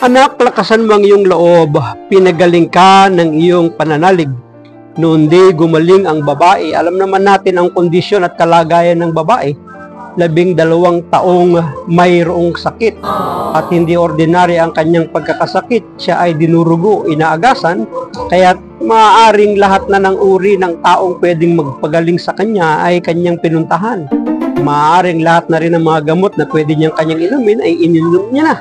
Anak, lakasan mo ang iyong loob, pinagaling ka ng iyong pananalig. Noon di gumaling ang babae. Alam naman natin ang kondisyon at kalagayan ng babae. 12 taong mayroong sakit at hindi ordinary ang kanyang pagkakasakit. Siya ay dinurugo, inaagasan, kaya maaaring lahat na ng uri ng taong pwedeng magpagaling sa kanya ay kanyang pinuntahan. Maaaring lahat na rin ng mga gamot na pwede niyang kanyang inumin ay ininom niya na.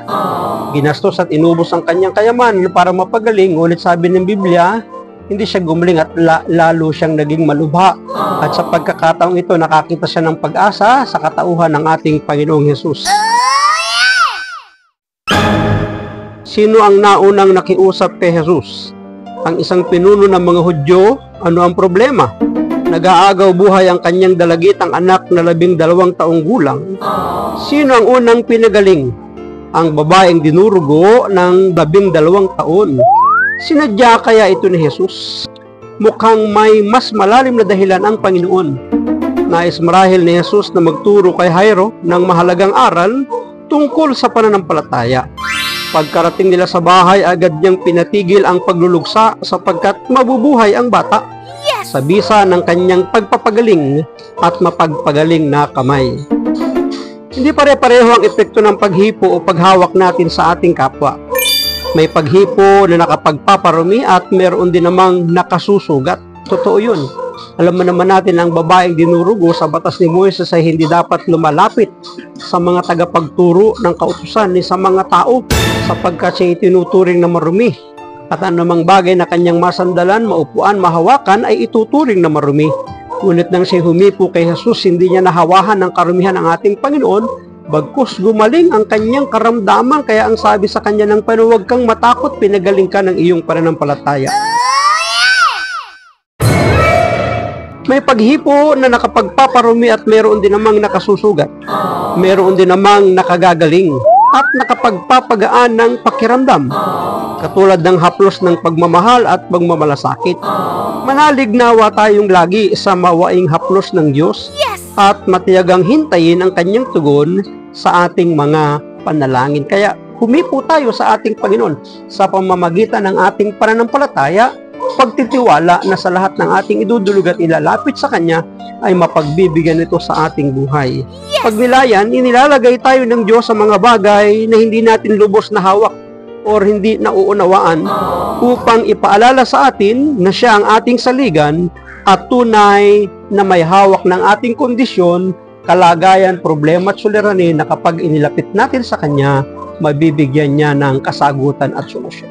Ginastos at inubos ang kanyang kayamanan para mapagaling, ngunit sabi ng Biblia, hindi siya gumaling at lalo siyang naging malubha. At sa pagkakataong ito, nakakita siya ng pag-asa sa katauhan ng ating Panginoong Hesus. Sino ang naunang nakiusap kay Hesus? Ang isang pinuno ng mga Hudyo. Ano ang problema? Nag-aagaw buhay ang kanyang dalagitang anak na 12 taong gulang. Sino ang unang pinagaling? Ang babaeng dinurugo ng 12 taon. Sinadya kaya ito ni Hesus? Mukhang may mas malalim na dahilan ang Panginoon. Nais marahil ni Hesus na magturo kay Jairo ng mahalagang aral tungkol sa pananampalataya. Pagkarating nila sa bahay, agad niyang pinatigil ang paglulugsa sapagkat mabubuhay ang bata sa bisa ng kanyang pagpapagaling at mapagpagaling na kamay. Hindi pare-pareho ang epekto ng paghipo o paghawak natin sa ating kapwa. May paghipo na nakapagpaparumi at meron din namang nakasusugat. Totoo yun. Alam mo naman natin ang babaeng dinurugo sa batas ni Moises ay hindi dapat lumalapit sa mga tagapagturo ng kautusan ni sa mga tao sapagkat siya itinuturing na marumi. At anumang bagay na kanyang masandalan, maupuan, mahawakan ay ituturing na marumi. Ngunit nang siya humipo kay Jesus, hindi niya nahawahan ng karumihan ng ating Panginoon. Bagkus gumaling ang kanyang karamdaman, kaya ang sabi sa kanya ng Panginoon, huwag kang matakot, pinagaling ka ng iyong pananampalataya. May paghipo na nakapagpaparumi at meron din namang nakasusugat. Meron din namang nakagagaling at nakapagpapagaan ng pakiramdam. Katulad ng haplos ng pagmamahal at pagmamalasakit. Manalig nawa tayong lagi sa mawaing haplos ng Diyos at matiyagang hintayin ang kanyang tugon sa ating mga panalangin. Kaya humipo tayo sa ating Panginoon sa pamamagitan ng ating pananampalataya, pagtitiwala na sa lahat ng ating idudulog at ilalapit sa Kanya ay mapagbibigyan ito sa ating buhay. Pagnilayan, inilalagay tayo ng Diyos sa mga bagay na hindi natin lubos na hawak or hindi nauunawaan upang ipaalala sa atin na Siya ang ating saligan at tunay na may hawak ng ating kondisyon, kalagayan, problema at suliranin na kapag inilapit natin sa Kanya, mabibigyan niya ng kasagutan at solusyon.